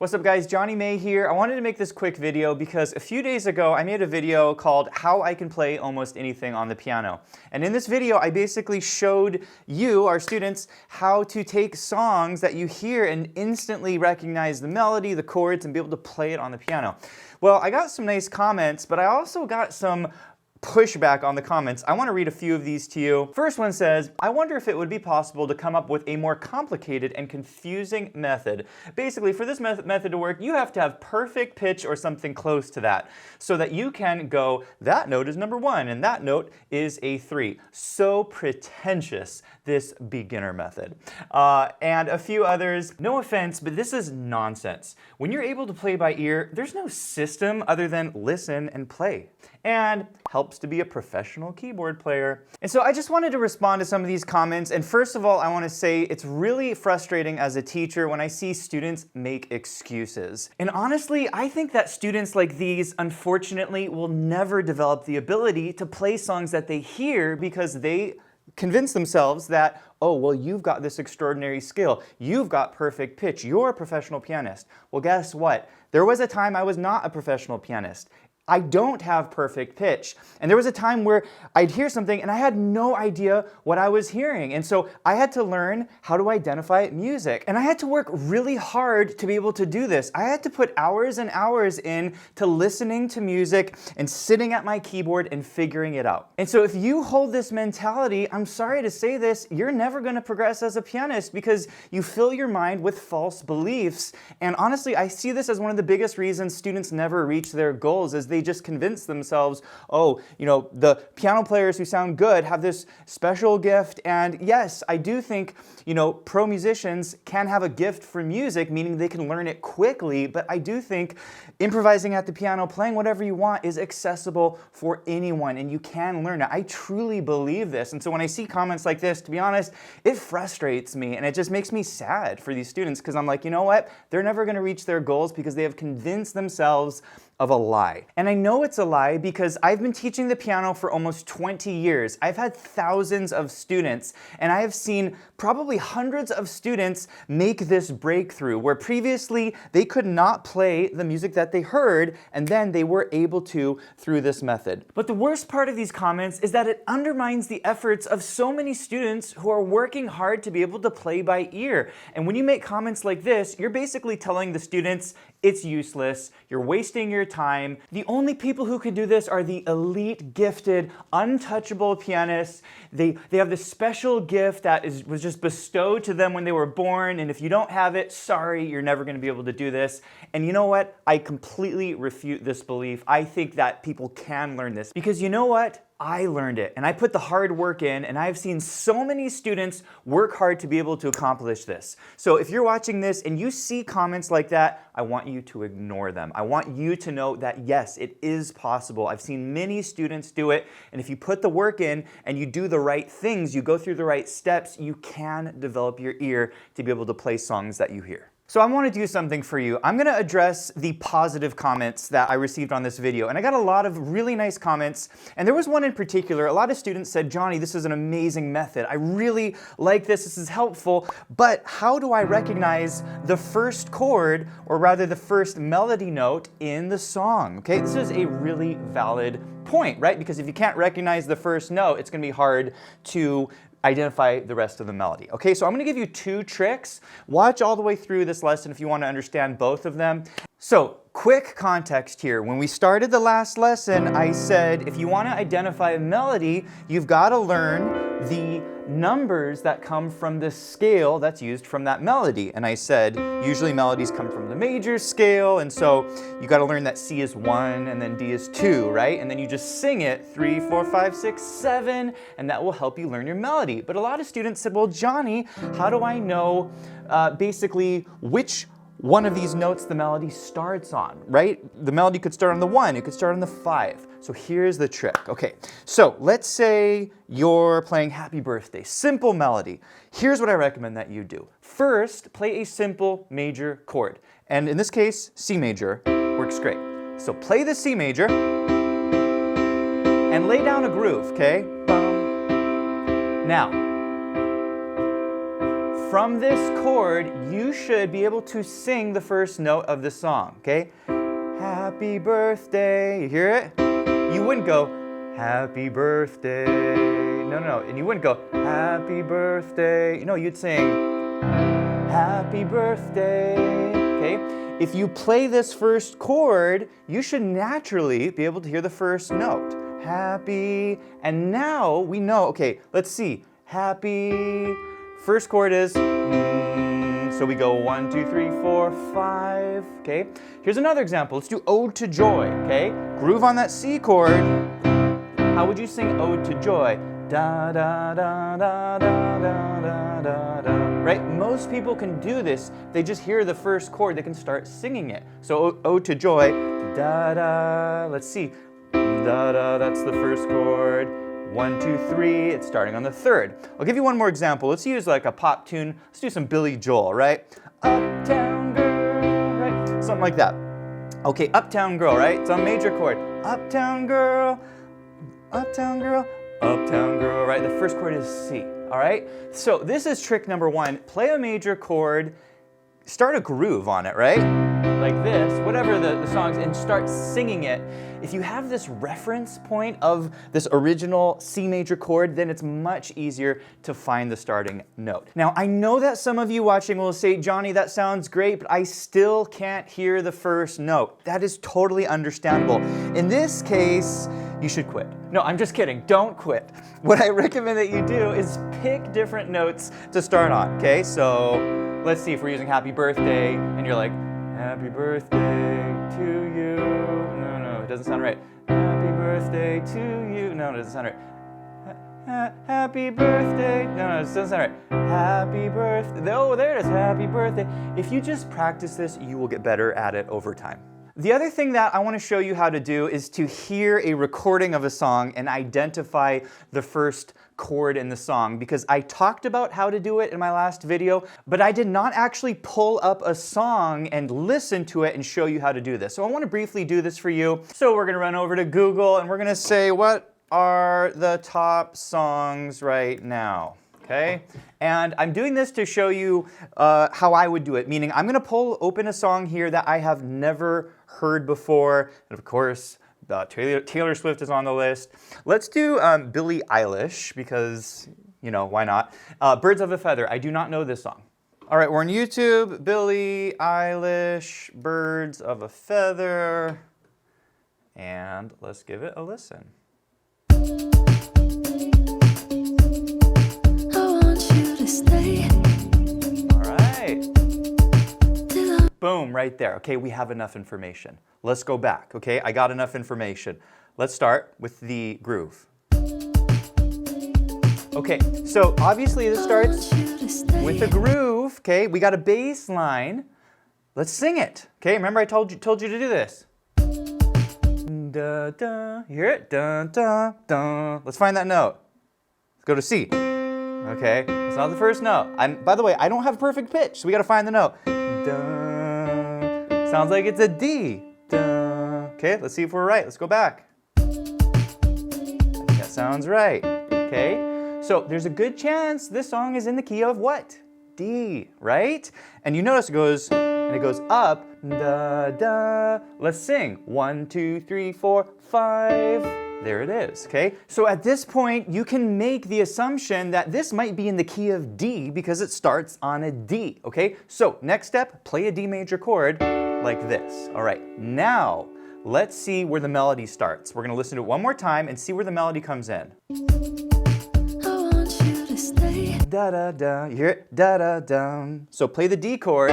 What's up guys, Jonny May here. I wanted to make this quick video because a few days ago I made a video called How I Can Play Almost Anything on the Piano. And in this video I basically showed you, our students, how to take songs that you hear and instantly recognize the melody, the chords, and be able to play it on the piano. Well, I got some nice comments, but I also got some pushback on the comments. I want to read a few of these to you. First one says, I wonder if it would be possible to come up with a more complicated and confusing method. Basically, for this method to work, you have to have perfect pitch or something close to that, so that you can go, that note is number 1 and that note is a 3. So pretentious, this beginner method. And a few others. No offense, but this is nonsense. When you're able to play by ear, there's no system other than listen and play. And helps to be a professional keyboard player. And so I just wanted to respond to some of these comments. And first of all, I want to say it's really frustrating as a teacher when I see students make excuses. And honestly, I think that students like these, unfortunately, will never develop the ability to play songs that they hear because they convince themselves that, oh, well, you've got this extraordinary skill. You've got perfect pitch. You're a professional pianist. Well, guess what? There was a time I was not a professional pianist. I don't have perfect pitch. And there was a time where I'd hear something and I had no idea what I was hearing. And so I had to learn how to identify music. And I had to work really hard to be able to do this. I had to put hours and hours in to listening to music and sitting at my keyboard and figuring it out. And so if you hold this mentality, I'm sorry to say this, you're never going to progress as a pianist because you fill your mind with false beliefs. And honestly, I see this as one of the biggest reasons students never reach their goals, is they just convince themselves, oh, you know, the piano players who sound good have this special gift. And yes, I do think, you know, pro musicians can have a gift for music, meaning they can learn it quickly, but I do think improvising at the piano, playing whatever you want, is accessible for anyone, and you can learn it. I truly believe this. And so when I see comments like this, to be honest, it frustrates me, and it just makes me sad for these students, because I'm like, you know what? They're never going to reach their goals because they have convinced themselves of a lie. And I know it's a lie because I've been teaching the piano for almost 20 years. I've had thousands of students, and I have seen probably hundreds of students make this breakthrough where previously they could not play the music that they heard, and then they were able to through this method. But the worst part of these comments is that it undermines the efforts of so many students who are working hard to be able to play by ear. And when you make comments like this, you're basically telling the students it's useless, you're wasting your time. The only people who can do this are the elite, gifted, untouchable pianists. They have this special gift that was just bestowed to them when they were born, and if you don't have it, sorry, you're never going to be able to do this. And you know what? I completely refute this belief. I think that people can learn this because you know what? I learned it, and I put the hard work in, and I've seen so many students work hard to be able to accomplish this. So if you're watching this and you see comments like that, I want you to ignore them. I want you to know that yes, it is possible. I've seen many students do it, and if you put the work in and you do the right things, you go through the right steps, you can develop your ear to be able to play songs that you hear. So I want to do something for you. I'm going to address the positive comments that I received on this video. And I got a lot of really nice comments. And there was one in particular. A lot of students said, Jonny, this is an amazing method. I really like this. This is helpful. But how do I recognize the first chord, or rather the first melody note in the song? Okay, this is a really valid point, right? Because if you can't recognize the first note, it's going to be hard to identify the rest of the melody. Okay, so I'm going to give you 2 tricks. Watch all the way through this lesson if you want to understand both of them. So, quick context here. When we started the last lesson, I said if you want to identify a melody, you've got to learn the numbers that come from the scale that's used from that melody. And I said usually melodies come from the major scale, and so you got to learn that C is 1 and then D is 2, right? And then you just sing it 3, 4, 5, 6, 7, and that will help you learn your melody. But a lot of students said, well, Jonny, how do I know basically which one of these notes the melody starts on, right? The melody could start on the 1, it could start on the 5. So here's the trick. Okay, so let's say you're playing Happy Birthday, simple melody. Here's what I recommend that you do. First, play a simple major chord. And in this case, C major works great. So play the C major and lay down a groove, okay? Now, from this chord, you should be able to sing the first note of the song, okay? Happy birthday, you hear it? You wouldn't go, happy birthday, no, and you wouldn't go, happy birthday, no, you'd sing, happy birthday, okay? If you play this first chord, you should naturally be able to hear the first note. Happy, and now we know, okay, let's see, happy, first chord is, so we go 1, 2, 3, 4, 5, okay? Here's another example, let's do Ode to Joy, okay? Groove on that C chord. How would you sing Ode to Joy? Da da da da da da da da da. Right? Most people can do this. They just hear the first chord, they can start singing it. So Ode to Joy, da da. Let's see. Da da, that's the first chord. 1, 2, 3, it's starting on the third. I'll give you one more example. Let's use like a pop tune. Let's do some Billy Joel, right? Uptown Girl, right? Something like that. Okay, Uptown Girl, right? It's on major chord. Uptown Girl, Uptown Girl, Uptown Girl, right? The first chord is C, all right? So this is trick number 1. Play a major chord, start a groove on it, right? Like this, whatever the song's, and start singing it. If you have this reference point of this original C major chord, then it's much easier to find the starting note. Now, I know that some of you watching will say, Johnny, that sounds great, but I still can't hear the first note. That is totally understandable. In this case, you should quit. No, I'm just kidding, don't quit. What I recommend that you do is pick different notes to start on, okay? So let's see if we're using happy birthday, and you're like, happy birthday to you. No, it doesn't sound right. Happy birthday to you. No, it doesn't sound right. Happy birthday. No, it doesn't sound right. Happy birthday. Oh, there it is. Happy birthday. If you just practice this, you will get better at it over time. The other thing that I want to show you how to do is to hear a recording of a song and identify the first chord in the song, because I talked about how to do it in my last video, but I did not actually pull up a song and listen to it and show you how to do this. So I want to briefly do this for you. So we're going to run over to Google and we're going to say, what are the top songs right now? Okay, and I'm doing this to show you how I would do it, meaning I'm going to open a song here that I have never heard before, and of course, Taylor Swift is on the list. Let's do Billie Eilish, because, you know, why not? Birds of a Feather. I do not know this song. All right, we're on YouTube. Billie Eilish, Birds of a Feather. And let's give it a listen. All right. Boom, right there. Okay, we have enough information. Let's go back, okay? I got enough information. Let's start with the groove. Okay, so obviously this starts with a groove, okay? We got a bass line. Let's sing it, okay? Remember I told you to do this. Da, da. You hear it? Da, da, da. Let's find that note. Let's go to C. Okay, it's not the first note. By the way, I don't have perfect pitch, so we gotta find the note. Da. Sounds like it's a D. Da. Okay, let's see if we're right. Let's go back. I think that sounds right. Okay, so there's a good chance this song is in the key of what? D, right? And you notice it goes up, da, da. Let's sing. 1, 2, 3, 4, 5. There it is, okay? So at this point, you can make the assumption that this might be in the key of D because it starts on a D, okay? So next step, play a D major chord like this. All right, now let's see where the melody starts. We're gonna listen to it one more time and see where the melody comes in. I want you to stay. Da da da, you hear it? Da da dum. So play the D chord.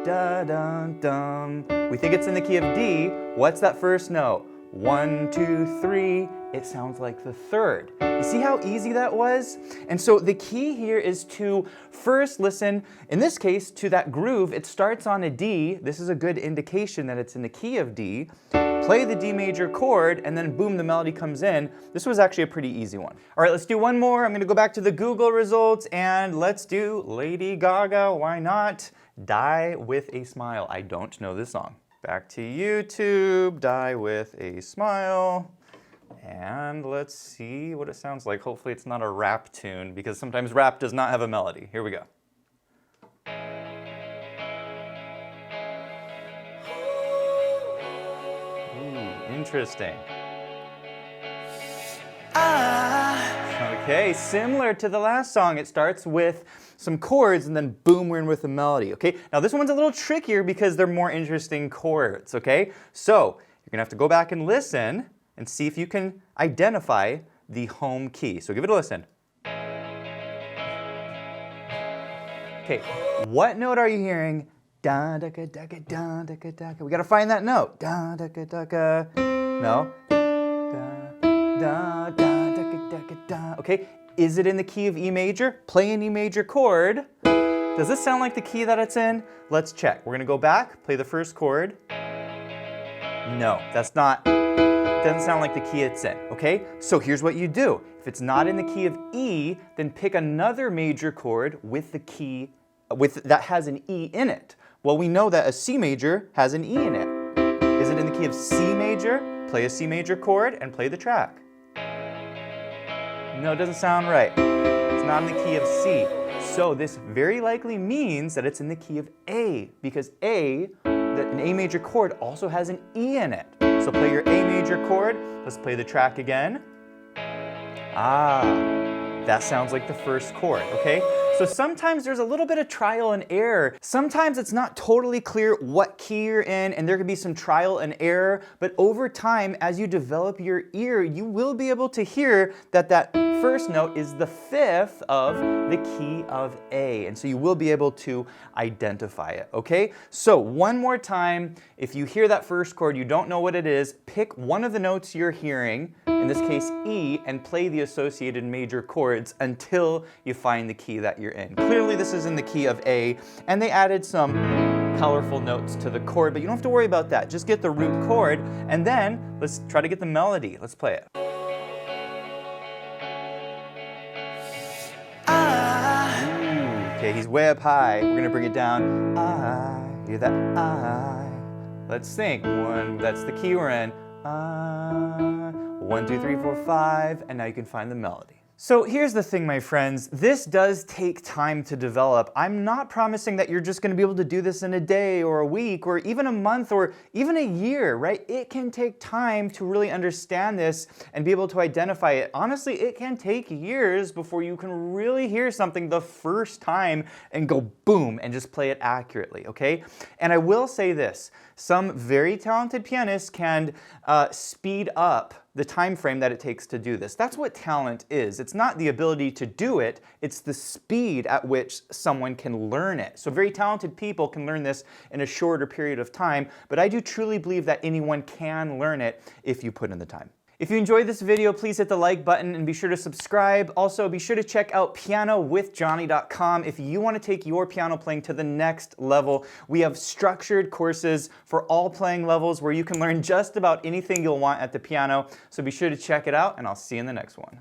Da da dum. We think it's in the key of D. What's that first note? 1, 2, 3, it sounds like the third. You see how easy that was? And so the key here is to first listen, in this case, to that groove. It starts on a D. This is a good indication that it's in the key of D. Play the D major chord, and then boom, the melody comes in. This was actually a pretty easy one. All right, let's do one more. I'm gonna go back to the Google results, and let's do Lady Gaga, why not? Die with a Smile. I don't know this song. Back to YouTube, Die with a Smile. And let's see what it sounds like. Hopefully it's not a rap tune, because sometimes rap does not have a melody. Here we go. interesting. Okay, similar to the last song, it starts with some chords and then boom, we're in with a melody, okay? Now this one's a little trickier because they're more interesting chords, okay? So you're gonna have to go back and listen and see if you can identify the home key. So give it a listen. Okay, what note are you hearing? Da da ga da ga da da ga da ga. We gotta find that note. Da da ga da ga. No. Da da da ga da ga da. Okay, is it in the key of E major? Play an E major chord. Does this sound like the key that it's in? Let's check. We're gonna go back, play the first chord. No, that's not. Doesn't sound like the key it's in, okay? So here's what you do. If it's not in the key of E, then pick another major chord with the key that has an E in it. Well, we know that a C major has an E in it. Is it in the key of C major? Play a C major chord and play the track. No, it doesn't sound right. It's not in the key of C. So this very likely means that it's in the key of A, because an A major chord also has an E in it. So play your A major chord. Let's play the track again. That sounds like the first chord, okay? So sometimes there's a little bit of trial and error. Sometimes it's not totally clear what key you're in, and there can be some trial and error, but over time, as you develop your ear, you will be able to hear that that first note is the fifth of the key of A, and so you will be able to identify it, okay? So one more time, if you hear that first chord, you don't know what it is, pick one of the notes you're hearing, in this case E, and play the associated major chords until you find the key that you're in. Clearly this is in the key of A, and they added some colorful notes to the chord, but you don't have to worry about that. Just get the root chord, and then let's try to get the melody. Let's play it. Okay, he's way up high. We're gonna bring it down. I, hear that I. Let's think. One, that's the key we're in. I. 1, 2, 3, 4, 5, and now you can find the melody. So here's the thing, my friends, this does take time to develop. I'm not promising that you're just gonna be able to do this in a day or a week or even a month or even a year, right? It can take time to really understand this and be able to identify it. Honestly, it can take years before you can really hear something the first time and go boom and just play it accurately, okay? And I will say this, some very talented pianists can speed up the time frame that it takes to do this. That's what talent is. It's not the ability to do it, it's the speed at which someone can learn it. So very talented people can learn this in a shorter period of time, but I do truly believe that anyone can learn it if you put in the time. If you enjoyed this video, please hit the like button and be sure to subscribe. Also, be sure to check out pianowithjonny.com if you want to take your piano playing to the next level. We have structured courses for all playing levels where you can learn just about anything you'll want at the piano. So be sure to check it out, and I'll see you in the next one.